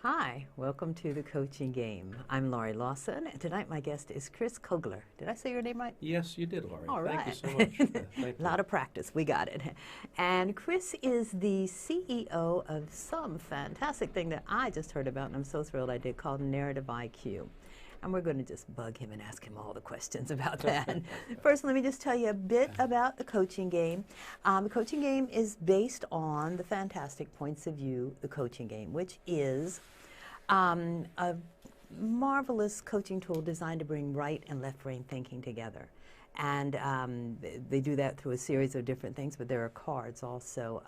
Hi, welcome to the Coaching Game. I'm Laurie Lawson, and tonight my guest is Chris Kogler. Did I say your name right? Yes, you did, Laurie. All Thank you right. so much. A Thank you. lot of practice. We got it. And Chris is the CEO of some fantastic thing that I just heard about, and I'm so thrilled I did, called Narrative IQ. And we're going to just bug him and ask him all the questions about that. First, let me just tell you a bit about the coaching game. The coaching game is based on the fantastic points of view, the coaching game, which is a marvelous coaching tool designed to bring right and left brain thinking together. And they do that through a series of different things, but there are cards also.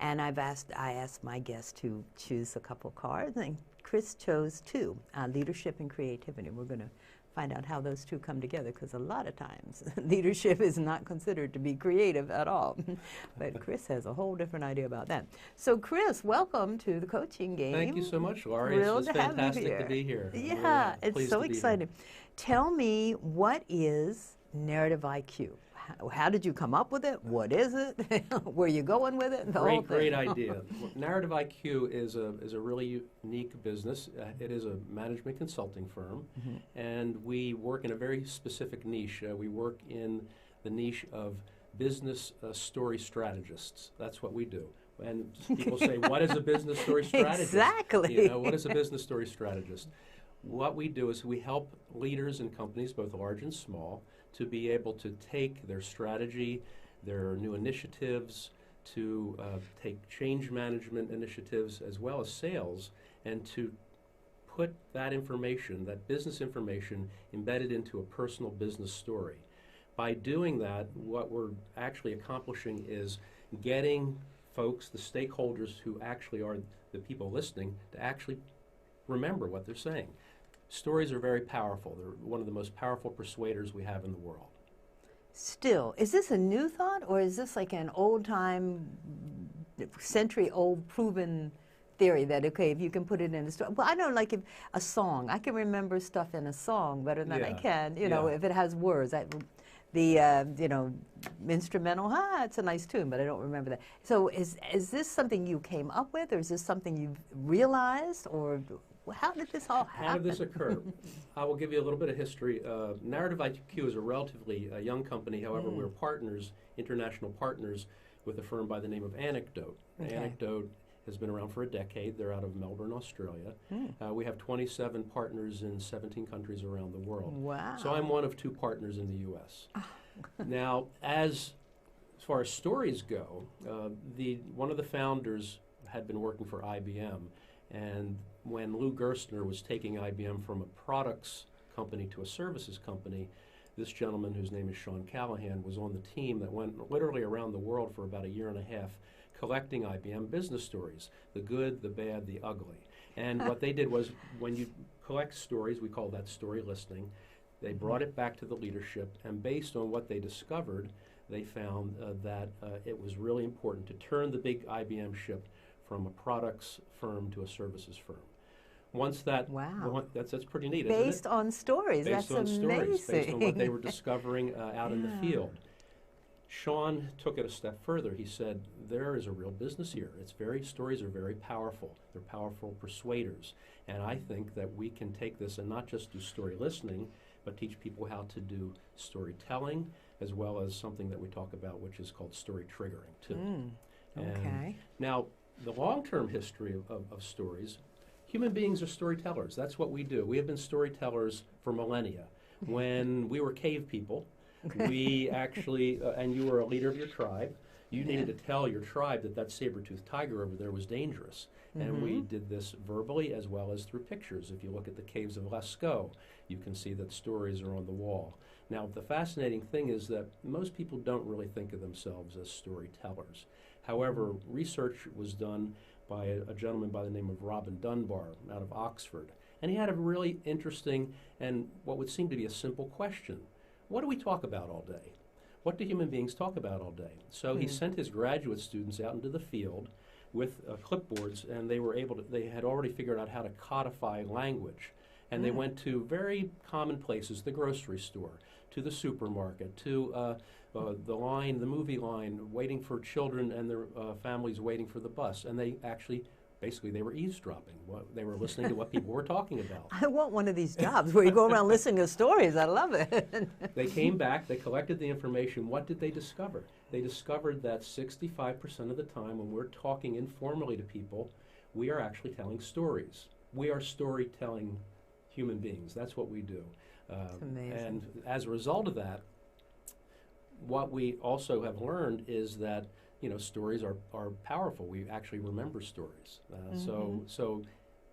And I asked my guests to choose a couple cards, and Chris chose two, leadership and creativity. We're going to find out how those two come together, because a lot of times leadership is not considered to be creative at all. But Chris has a whole different idea about that. So Chris, welcome to the Coaching Game. Thank you so much, Laurie. Thrilled It's to have you fantastic here. to be here. Yeah, Really it's pleased so to be here. exciting. Tell me, what is narrative IQ? How did you come up with it? What is it? Where are you going with it? The whole Great thing. idea. Narrative IQ is a really unique business. It is a management consulting firm, and we work in a very specific niche. We work in the niche of business story strategists. That's what we do. And people say, what is a business story strategist? Exactly. You know, what is a business story strategist? What we do is we help leaders in companies, both large and small, to be able to take their strategy, their new initiatives, to take change management initiatives as well as sales, and to put that information, that business information, embedded into a personal business story. By doing that, what we're actually accomplishing is getting folks, the stakeholders who actually are the people listening, to actually remember what they're saying. Stories are very powerful. They're one of the most powerful persuaders we have in the world. Still, is this a new thought, or is this like an old-time, century-old proven theory that, okay, if you can put it in a story? Well, I know, like if a song, I can remember stuff in a song better than I Yeah, can, you know, yeah. if it has words. You know, instrumental, it's a nice tune, but I don't remember that. So is this something you came up with, or is this something you've realized, or how did this all happen? How did this occur? I will give you a little bit of history. Narrative IQ is a relatively young company. However, we're partners, international partners, with a firm by the name of Anecdote. Okay. Anecdote has been around for a decade. They're out of Melbourne, Australia. We have 27 partners in 17 countries around the world. Wow. So I'm one of two partners in the U.S. Now, as far as stories go, one of the founders had been working for IBM, and when Lou Gerstner was taking IBM from a products company to a services company, this gentleman, whose name is Sean Callahan, was on the team that went literally around the world for about a year and a half collecting IBM business stories, the good, the bad, the ugly. And what they did was, when you collect stories, we call that story listening, they brought it back to the leadership, and based on what they discovered, they found that it was really important to turn the big IBM ship from a products firm to a services firm. Once that, Wow. that's pretty neat, Based isn't it? on stories. Based That's on amazing. stories, based on what they were discovering out in the Yeah. field. Sean took it a step further. He said, there is a real business here. Stories are very powerful. They're powerful persuaders. And I think that we can take this and not just do story listening, but teach people how to do storytelling, as well as something that we talk about, which is called story triggering, too. Okay. Now, the long-term history of stories, human beings are storytellers. That's what we do. We have been storytellers for millennia. When we were cave people, we actually, and you were a leader of your tribe, you needed to tell your tribe that saber-toothed tiger over there was dangerous. And we did this verbally as well as through pictures. If you look at the caves of Lascaux, you can see that stories are on the wall. Now, the fascinating thing is that most people don't really think of themselves as storytellers. However, research was done by a gentleman by the name of Robin Dunbar out of Oxford. And he had a really interesting and what would seem to be a simple question. What do we talk about all day? What do human beings talk about all day? So he sent his graduate students out into the field with clipboards, and they had already figured out how to codify language. And they went to very common places, the grocery store, to the supermarket, to the movie line, waiting for children and their families waiting for the bus. And they actually basically they were eavesdropping. They were listening to what people were talking about. I want one of these jobs where you go around listening to stories. I love it. They came back, they collected the information. What did they discover? They discovered that 65% of the time when we're talking informally to people, we are actually telling stories. We are storytelling human beings. That's what we do. That's amazing. And as a result of that, what we also have learned is that stories are powerful. We actually remember stories. So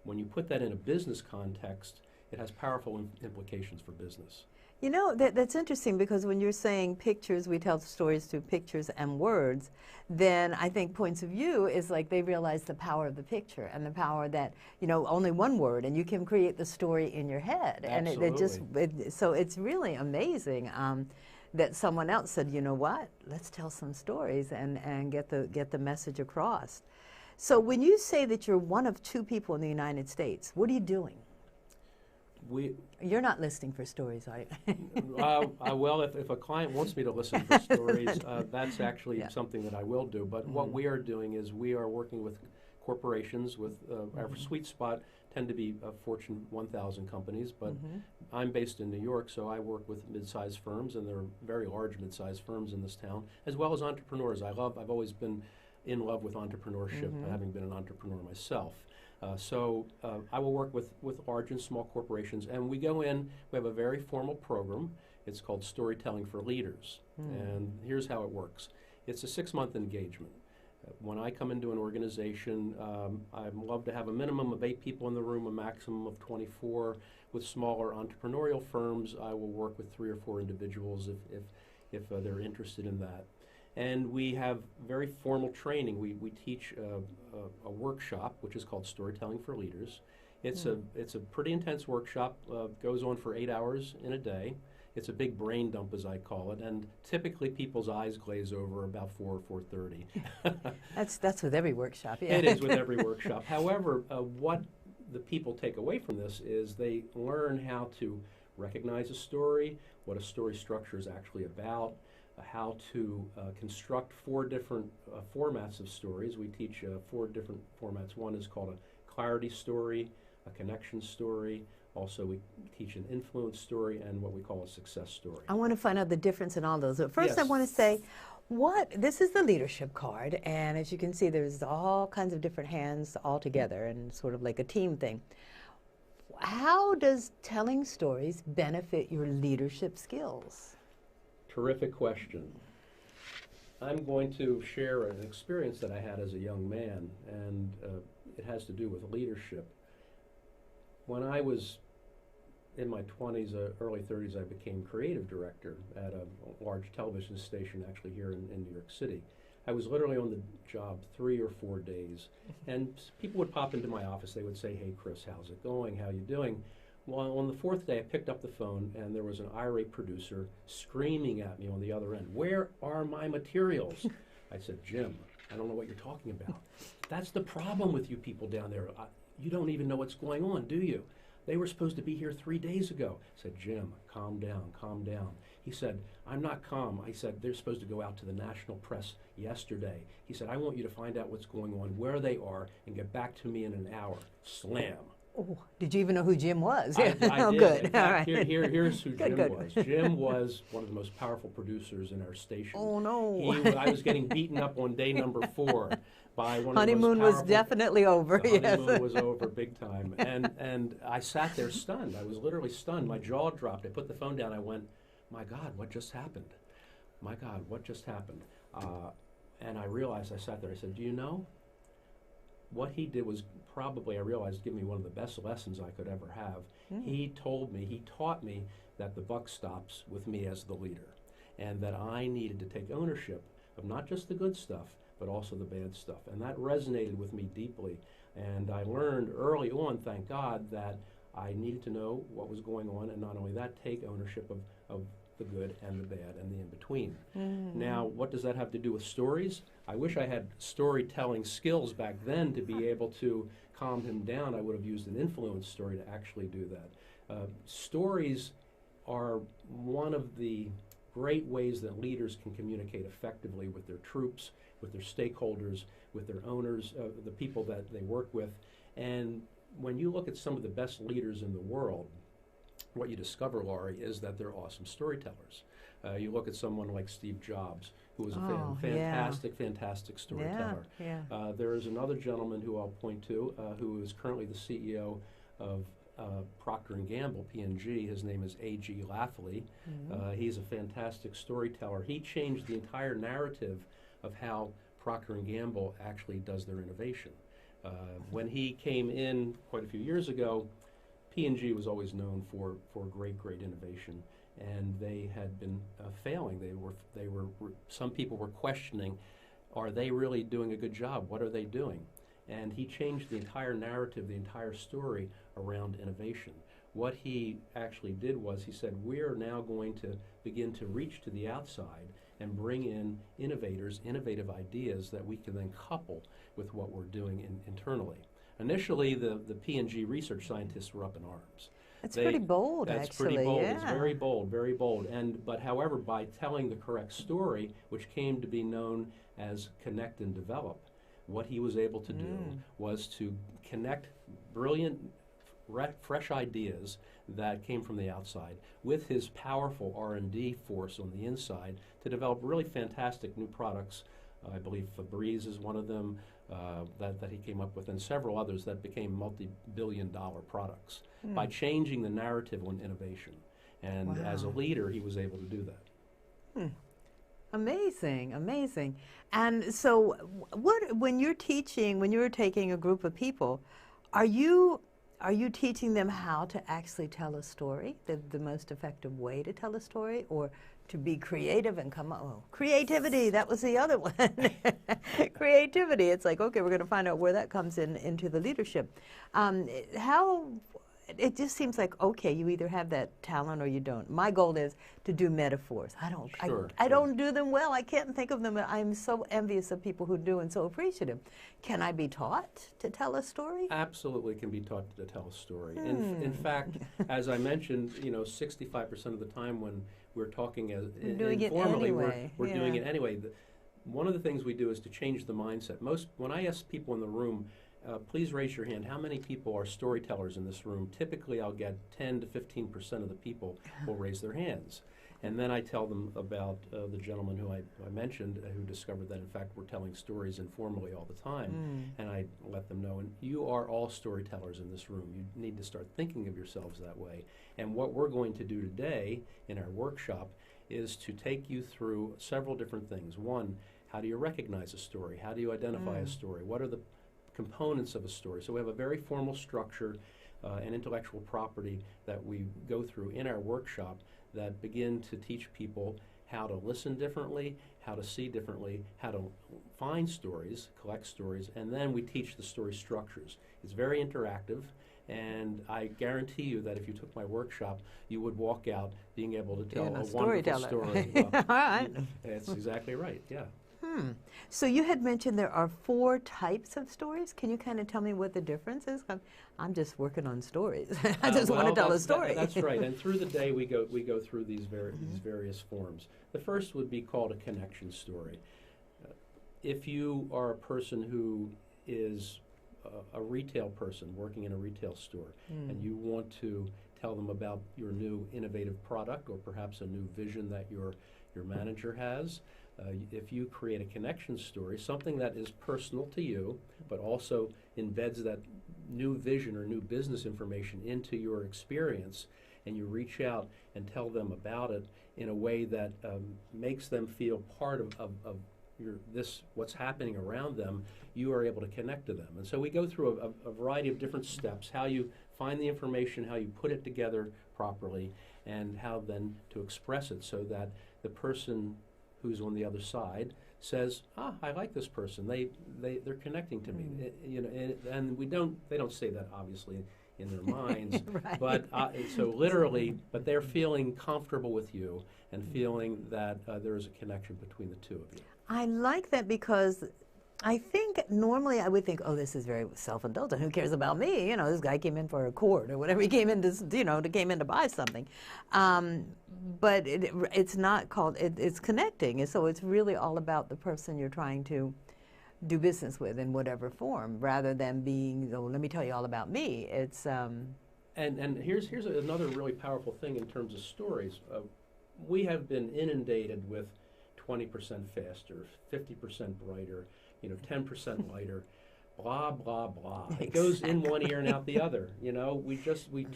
when you put that in a business context, it has powerful implications for business. That's interesting, because when you're saying pictures, we tell stories through pictures and words, then I think points of view is like they realize the power of the picture and the power that, only one word and you can create the story in your head. Absolutely. And so it's really amazing that someone else said, you know what, let's tell some stories and get the message across. So when you say that you're one of 2 people in the United States, what are you doing? You're not listening for stories, are you? Well, if a client wants me to listen for stories, that's actually something that I will do. But what we are doing is we are working with corporations with our sweet spot tend to be Fortune 1000 companies, but I'm based in New York, so I work with mid-sized firms, and there are very large mid-sized firms in this town, as well as entrepreneurs. I've always been in love with entrepreneurship, having been an entrepreneur myself. So I will work with large and small corporations, and we go in, we have a very formal program. It's called Storytelling for Leaders, and here's how it works. It's a 6-month engagement. When I come into an organization, I love to have a minimum of 8 people in the room, a maximum of 24. With smaller entrepreneurial firms, I will work with 3 or 4 individuals if they're interested in that. And we have very formal training. We teach a workshop, which is called Storytelling for Leaders. It's a pretty intense workshop, goes on for 8 hours in a day. It's a big brain dump, as I call it, and typically people's eyes glaze over about 4 or 4:30. That's with every workshop, yeah. It is with every workshop. However, what the people take away from this is they learn how to recognize a story, what a story structure is actually about, how to construct 4 different formats of stories. We teach 4 different formats. One is called a clarity story, a connection story. Also, we teach an influence story and what we call a success story. I want to find out the difference in all those. But first, I want to say, this is the leadership card, and as you can see, there's all kinds of different hands all together and sort of like a team thing. How does telling stories benefit your leadership skills? Terrific question. I'm going to share an experience that I had as a young man, and it has to do with leadership. When I was in my 20s, early 30s, I became creative director at a large television station actually here in New York City. I was literally on the job 3 or 4 days, and people would pop into my office. They would say, "Hey, Chris, how's it going? How you doing?" Well, on the 4th day, I picked up the phone, and there was an irate producer screaming at me on the other end, "Where are my materials?" I said, "Jim, I don't know what you're talking about. That's the problem with you people down there. You don't even know what's going on, do you? They were supposed to be here 3 days ago." I said, "Jim, calm down, calm down." He said, "I'm not calm." I said, "They're supposed to go out to the national press yesterday." He said, "I want you to find out what's going on, where they are, and get back to me in an hour." Slam. Oh, did you even know who Jim was? I oh, did. good. In fact, all right. Here's who Good, Jim good. was. Jim was one of the most powerful producers in our station. Oh, no. I was getting beaten up on day number 4 by one of the most Honeymoon was powerful. definitely over. The honeymoon yes. was over big time. And I sat there stunned. I was literally stunned. My jaw dropped. I put the phone down. I went, "My God, what just happened? My God, what just happened?" And I realized, I sat there, I said, "Do you know?" What he did was probably, I realized, give me one of the best lessons I could ever have. He taught me that the buck stops with me as the leader, and that I needed to take ownership of not just the good stuff, but also the bad stuff. And that resonated with me deeply. And I learned early on, thank God, that I needed to know what was going on, and not only that, take ownership of the good and the bad and the in-between. Now, what does that have to do with stories? I wish I had storytelling skills back then to be able to calm him down. I would have used an influence story to actually do that. Stories are one of the great ways that leaders can communicate effectively with their troops, with their stakeholders, with their owners, the people that they work with. And when you look at some of the best leaders in the world, what you discover, Laurie, is that they're awesome storytellers. You look at someone like Steve Jobs, who was a fantastic storyteller. There is another gentleman who I'll point to, who is currently the CEO of Procter & Gamble, P&G. His name is A.G. Lafley. He's a fantastic storyteller. He changed the entire narrative of how Procter & Gamble actually does their innovation. When he came in quite a few years ago, P&G was always known for great innovation, and they had been failing. Some people were questioning, are they really doing a good job? What are they doing? And he changed the entire narrative, the entire story around innovation. What he actually did was he said, we're now going to begin to reach to the outside and bring in innovators, innovative ideas that we can then couple with what we're doing internally. Initially, the P&G research scientists were up in arms. That's pretty bold, that's actually. Pretty bold. Yeah. It's very bold, very bold. But however, by telling the correct story, which came to be known as connect and develop, what he was able to do was to connect brilliant, fresh ideas that came from the outside with his powerful R&D force on the inside to develop really fantastic new products. I believe Febreze is one of them that he came up with, and several others that became multi-billion-dollar products by changing the narrative on innovation. And as a leader, he was able to do that. Amazing, amazing. And so when you're teaching, when you're taking a group of people, are you teaching them how to actually tell a story, the most effective way to tell a story, or to be creative and come up? Oh, creativity, that was the other one. Creativity. It's like, okay, we're going to find out where that comes into the leadership. It just seems like, okay, you either have that talent or you don't. My goal is to do metaphors. I don't do them well. I can't think of them. I'm so envious of people who do and so appreciative. Can I be taught to tell a story? Absolutely can be taught to tell a story. In fact, as I mentioned, 65% of the time when we're talking informally, we're doing it anyway. One of the things we do is to change the mindset. When I ask people in the room, please raise your hand. How many people are storytellers in this room? Typically, I'll get 10 to 15% of the people will raise their hands. And then I tell them about the gentleman who I mentioned who discovered that, in fact, we're telling stories informally all the time. And I let them know, and you are all storytellers in this room. You need to start thinking of yourselves that way. And what we're going to do today in our workshop is to take you through several different things. One, how do you recognize a story? How do you identify a story? What are the components of a story? So we have a very formal structure and intellectual property that we go through in our workshop that begin to teach people how to listen differently, how to see differently, how to find stories, collect stories, and then we teach the story structures. It's very interactive, and I guarantee you that if you took my workshop, you would walk out being able to tell a wonderful story. Well, all right. That's exactly right, yeah. So you had mentioned there are 4 types of stories. Can you kind of tell me what the difference is? I'm just working on stories. I just want to tell a story. That's right. And through the day, we go through these various forms. The first would be called a connection story. If you are a person who is a retail person working in a retail store, and you want to tell them about your new innovative product or perhaps a new vision that your manager has, if you create a connection story, something that is personal to you, but also embeds that new vision or new business information into your experience, and you reach out and tell them about it in a way that makes them feel part of what's happening around them, you are able to connect to them. And so we go through a variety of different steps, how you find the information, how you put it together properly, and how then to express it so that the person who's on the other side says, I like this person. They're connecting to me. And they don't say that obviously in their minds, right. But so literally, but they're feeling comfortable with you and feeling that there is a connection between the two of you. I like that because I think normally I would think, oh, this is very self-indulgent. Who cares about me? You know, this guy came in for a quart or whatever he came in to, came in to buy something. Um, but it's not called, it's connecting. And so it's really all about the person you're trying to do business with in whatever form, rather than being, oh, let me tell you all about me. It's And here's another really powerful thing in terms of stories. We have been inundated with 20% faster, 50% brighter, 10% lighter, blah blah blah. Exactly. It goes in one ear and out the other. We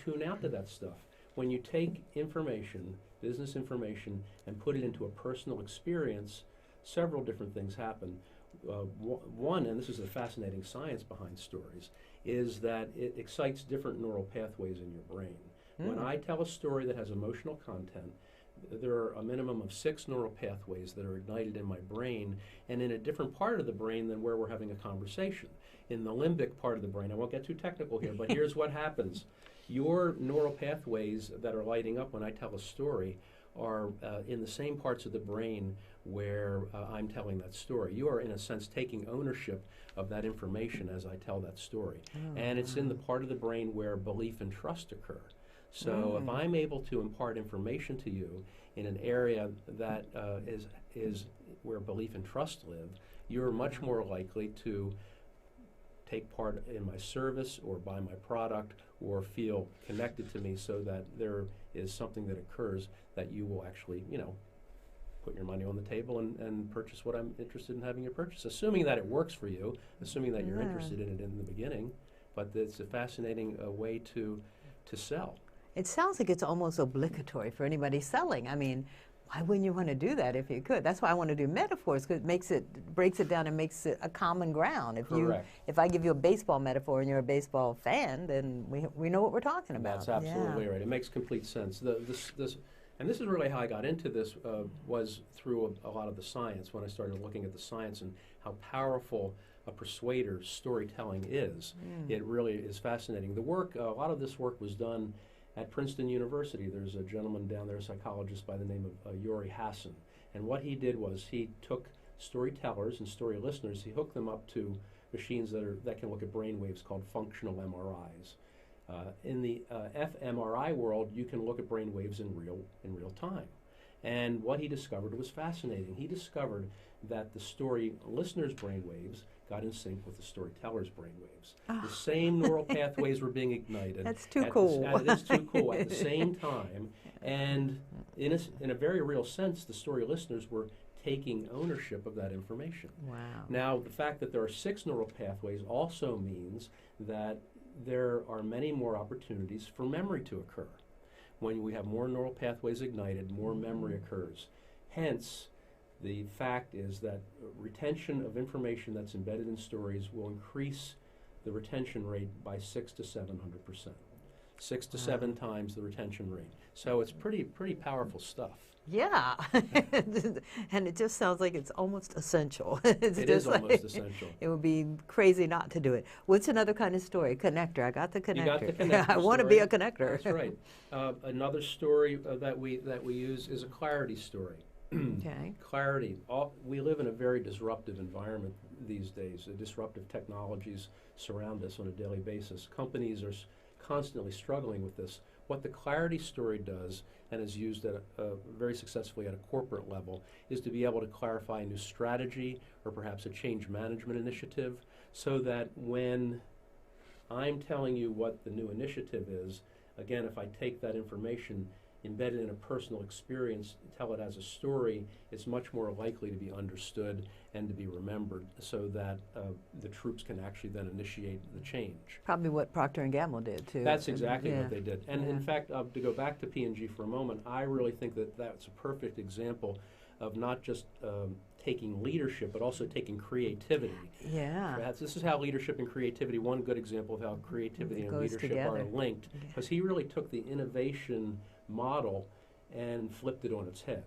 tune out to that stuff. When you take information, business information, and put it into a personal experience, several different things happen. One, and this is the fascinating science behind stories, is that it excites different neural pathways in your brain. When I tell a story that has emotional content, there are a minimum of 6 neural pathways that are ignited in my brain, and in a different part of the brain than where we're having a conversation. In the limbic part of the brain, I won't get too technical here, but here's what happens. Your neural pathways that are lighting up when I tell a story are in the same parts of the brain where I'm telling that story. You are, in a sense, taking ownership of that information as I tell that story. And it's in the part of the brain where belief and trust occur. So if I'm able to impart information to you in an area that is where belief and trust live, you're much more likely to take part in my service or buy my product or feel connected to me, so that there is something that occurs that you will actually, put your money on the table and purchase what I'm interested in having you purchase, assuming that it works for you, assuming that you're interested in it in the beginning. But it's a fascinating way to sell. It sounds like it's almost obligatory for anybody selling. I mean, why wouldn't you want to do that if you could? That's why I want to do metaphors, because it breaks it down and makes it a common ground. If I give you a baseball metaphor and you're a baseball fan, then we know what we're talking about. That's absolutely right. It makes complete sense. And this is really how I got into this, was through a lot of the science, when I started looking at the science and how powerful a persuader storytelling is. It really is fascinating. The work, a lot of this work was done at Princeton University. There's a gentleman down there, a psychologist by the name of Laurie Lawson. And what he did was he took storytellers and story listeners, he hooked them up to machines that can look at brain waves called functional MRIs. In the fMRI world, you can look at brain waves in real time. And what he discovered was fascinating. He discovered that the story listener's brain waves got in sync with the storyteller's brain waves. The same neural pathways were being ignited. That's too cool. It's too cool at the same time. And in a very real sense, the story listeners were taking ownership of that information. Wow. Now, the fact that there are 6 neural pathways also means that there are many more opportunities for memory to occur. When we have more neural pathways ignited, more memory occurs. Hence, the fact is that retention of information that's embedded in stories will increase the retention rate by 600 to 700%. 6 to 7 times the retention rate. So it's pretty powerful stuff. Yeah, and it just sounds like it's almost essential. It is almost essential. It would be crazy not to do it. What's another kind of story? Connector. I got the connector. You got the connector. I want to be a connector. That's right. Another story that we use is a clarity story. Okay. Clarity. We live in a very disruptive environment these days. Disruptive technologies surround us on a daily basis. Companies are constantly struggling with this. What the clarity story does, and is used very successfully at a corporate level, is to be able to clarify a new strategy or perhaps a change management initiative, so that when I'm telling you what the new initiative is, again, if I take that information, embed it in a personal experience, tell it as a story, it's much more likely to be understood and to be remembered, so that the troops can actually then initiate the change. Probably what Procter & Gamble did, too. That's exactly what they did. And in fact, to go back to P&G for a moment, I really think that that's a perfect example of not just taking leadership, but also taking creativity. Yeah. This is how leadership and creativity, one good example of how creativity and leadership are linked, because he really took the innovation model and flipped it on its head.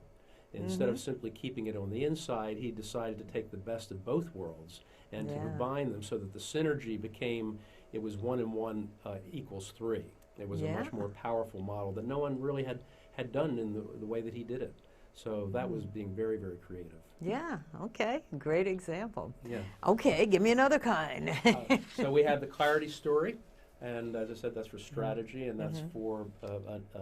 Instead of simply keeping it on the inside, he decided to take the best of both worlds and to combine them, so that the synergy became, it was 1 and 1 equals 3. It was a much more powerful model that no one really had done in the way that he did it. So that was being very, very creative. Yeah, okay, great example. Yeah. Okay, give me another kind. So we have the clarity story, and as I said, that's for strategy, and that's for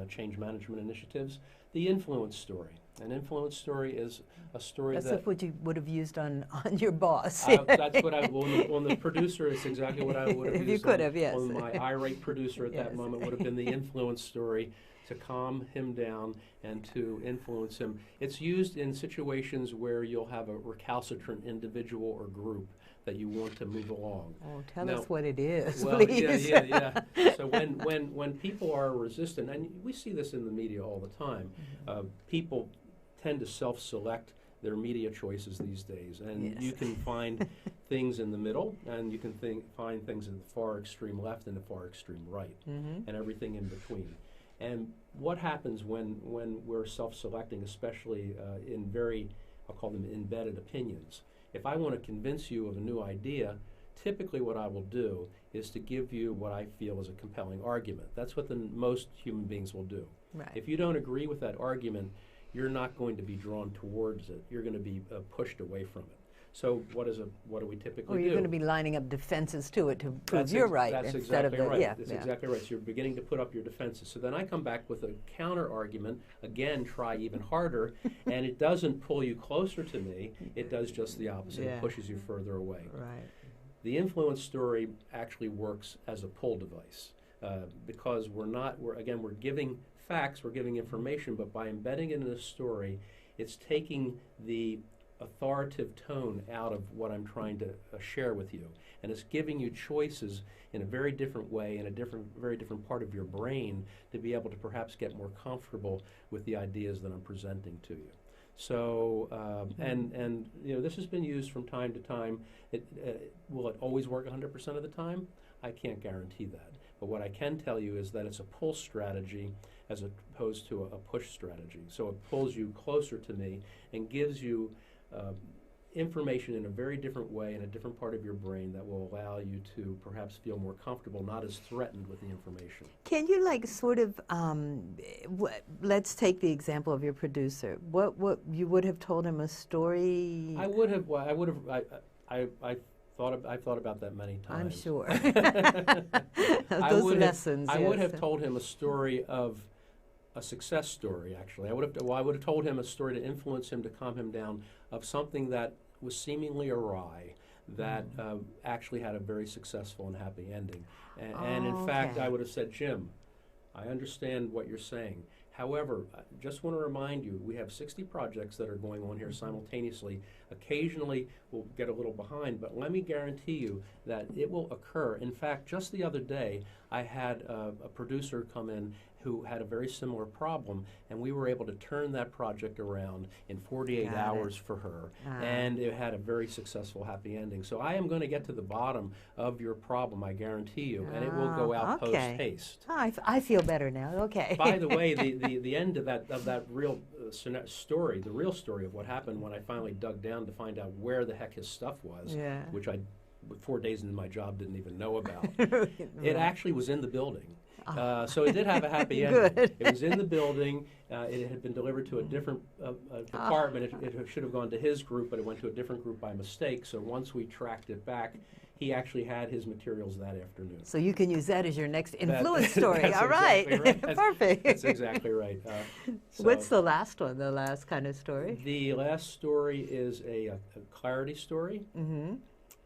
change management initiatives. The influence story. An influence story is a story That's that... what you would have used on your boss. That's what on the producer, it's exactly what I would have If used you could have, yes. on my irate producer at that Yes. moment would have been the influence story, to calm him down and to influence him. It's used in situations where you'll have a recalcitrant individual or group that you want to move along. Oh, tell Now, us what it is, well, please. yeah. So when people are resistant, and we see this in the media all the time, people tend to self-select their media choices these days, and Yes. you can find things in the middle, and you can find things in the far extreme left and the far extreme right, and everything in between. And what happens when we're self-selecting, especially in very, I'll call them embedded opinions? If I want to convince you of a new idea, typically what I will do is to give you what I feel is a compelling argument. That's what most human beings will do. Right. If you don't agree with that argument, you're not going to be drawn towards it. You're going to be pushed away from it. So what do we typically do? Or you're going to be lining up defenses to it to prove That's you're right That's instead exactly of the right. yeah. That's yeah. exactly right. So you're beginning to put up your defenses. So then I come back with a counter argument. Again, try even harder, and it doesn't pull you closer to me. It does just the opposite. Yeah. It pushes you further away. Right. The influence story actually works as a pull device because we're giving facts, we're giving information, but by embedding it in a story, it's taking the authoritative tone out of what I'm trying to share with you, and it's giving you choices in a very different way, in a very different part of your brain, to be able to perhaps get more comfortable with the ideas that I'm presenting to you. So, and this has been used from time to time. Will it always work 100% of the time? I can't guarantee that. But what I can tell you is that it's a pull strategy as opposed to a push strategy. So it pulls you closer to me and gives you information in a very different way, in a different part of your brain, that will allow you to perhaps feel more comfortable, not as threatened with the information. Can you sort of let's take the example of your producer. What you would have told him a story? I would have. Well, I've thought about that many times. I'm sure. I would lessons. have told him a story of a success story. Actually, I would have told him a story to influence him, to calm him down, of something that was seemingly awry, that actually had a very successful and happy ending. And in fact, I would have said, Jim, I understand what you're saying. However, I just want to remind you, we have 60 projects that are going on here simultaneously. Occasionally, we'll get a little behind, but let me guarantee you that it will occur. In fact, just the other day, I had a producer come in who had a very similar problem, and we were able to turn that project around in 48 hours for her, and it had a very successful, happy ending. So I am going to get to the bottom of your problem, I guarantee you, and it will go out post-haste. I feel better now. Okay. By the way, the end of that real story, the real story of what happened when I finally dug down to find out where the heck his stuff was, which I, 4 days into my job, didn't even know about. It actually was in the building. So it did have a happy ending. Good. It was in the building. It had been delivered to a different department. It should have gone to his group, but it went to a different group by mistake. So once we tracked it back, he actually had his materials that afternoon. So you can use that as your next influence story. All right. Exactly right. Perfect. That's exactly right. What's the last one, the last kind of story? The last story is a clarity story.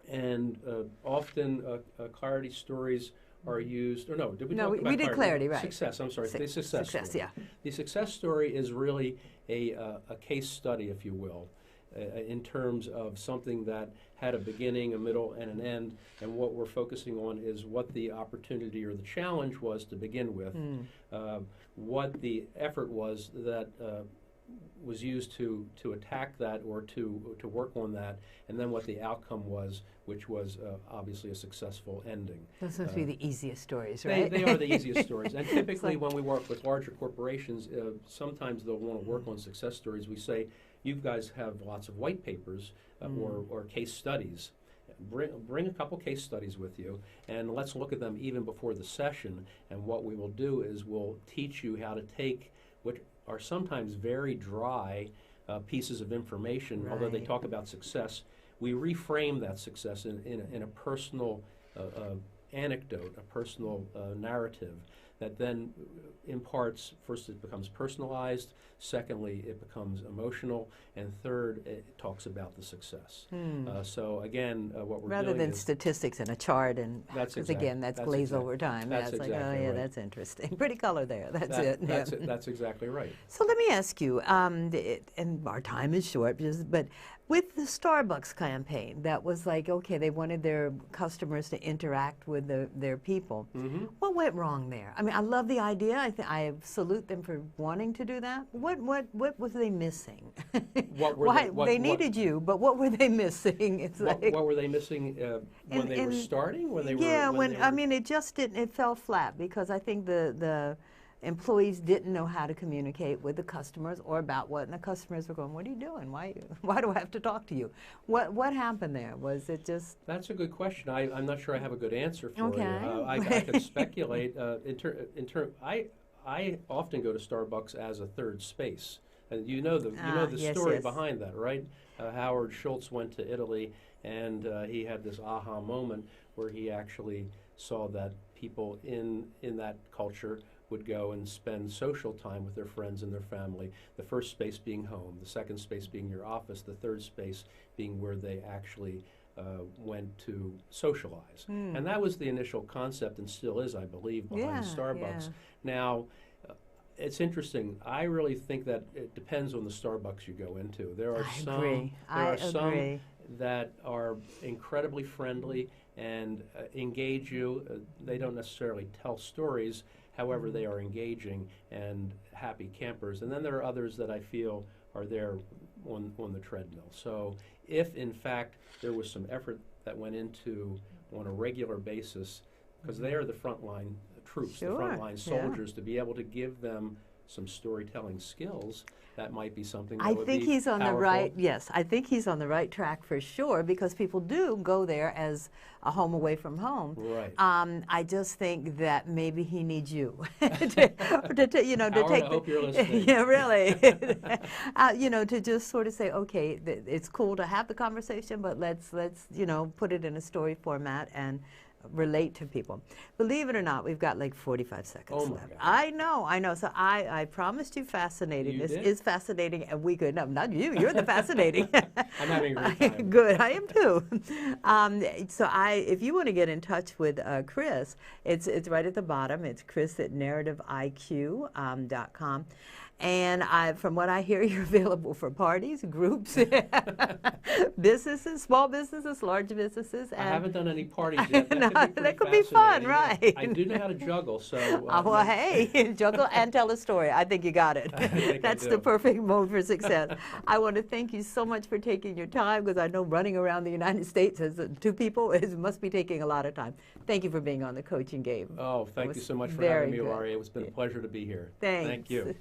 And often clarity stories are used, or no, did we talk about we did clarity, right. Success, I'm sorry, the success story. Yeah. The success story is really a case study, if you will, in terms of something that had a beginning, a middle, and an end, and what we're focusing on is what the opportunity or the challenge was to begin with, what the effort was that was used to attack that or to work on that, and then what the outcome was, which was obviously a successful ending. Those must be the easiest stories, right? They are the easiest stories. And typically when we work with larger corporations, sometimes they'll want to work on success stories. We say, you guys have lots of white papers or case studies. Bring a couple case studies with you, and let's look at them even before the session. And what we will do is we'll teach you how to take what are sometimes very dry pieces of information. Although they Right. talk about success, we reframe that success in a personal anecdote, a personal narrative that then imparts, first it becomes personalized, secondly it becomes emotional, and third it talks about the success. So again, what we're Rather doing than is statistics and a chart, and That's because exact- again, that's that's glaze exact- over time. that's It's like, oh exactly yeah, right. that's interesting. Pretty color there. That's it. That's exactly right. So let me ask you, and our time is short, but with the Starbucks campaign, that was like, okay, they wanted their customers to interact with their people. What went wrong there? I mean, I love the idea. I salute them for wanting to do that. What was they missing? What were Why they- what- they what- needed you, but what were they missing? It's like, What were they missing when they were starting? When they were? yeah, when they I were- mean, it just didn't. It fell flat because I think the employees didn't know how to communicate with the customers or about what, and the customers were going, "What are you doing? Why do I have to talk to you?" What happened there? Was it just? That's a good question. I'm not sure I have a good answer for Okay. you. I could speculate. I often go to Starbucks as a third space, and you know the Yes, story yes. behind that, right? Howard Schultz went to Italy, and he had this aha moment where he actually saw that people in that culture would go and spend social time with their friends and their family. The first space being home, the second space being your office, the third space being where they actually went to socialize. And that was the initial concept, and still is, I believe, behind Yeah, Starbucks. yeah. Now, it's interesting. I really think that it depends on the Starbucks you go into. There are I some. agree. There are some agree. that are incredibly friendly and engage you. They don't necessarily tell stories, however, they are engaging and happy campers. And then there are others that I feel are there on the treadmill. So if, in fact, there was some effort that went into on a regular basis, because they are the frontline troops, Sure, the frontline yeah. soldiers, to be able to give them some storytelling skills, that might be something that I would think be he's on the powerful. right. Yes, I think he's on the right track for sure because people do go there as a home away from home. Right. I just think that maybe he needs you to Howard, take I hope you're listening. yeah, really. To just sort of say, okay, it's cool to have the conversation, but let's put it in a story format and relate to people. Believe it or not, we've got like 45 seconds Oh my left. God. I know. So I promised you fascinating. You This did? is fascinating, and we could. No, not you. You're the fascinating. I'm having a great time. Good, I am too. If you want to get in touch with Chris, it's right at the bottom. It's chris@narrativeiq.com. And from what I hear, you're available for parties, groups, businesses, small businesses, large businesses. I haven't done any parties yet. No, That could be fun, fascinating. right? I do know how to juggle, so. Well, hey, juggle and tell a story. I think you got it. I think I That's do. the perfect mode for success. I want to thank you so much for taking your time because I know running around the United States as two people must be taking a lot of time. Thank you for being on the Coaching Game. Oh, thank you was so much for very having me, good. Laurie. It's been a pleasure to be here. Thanks. Thank you.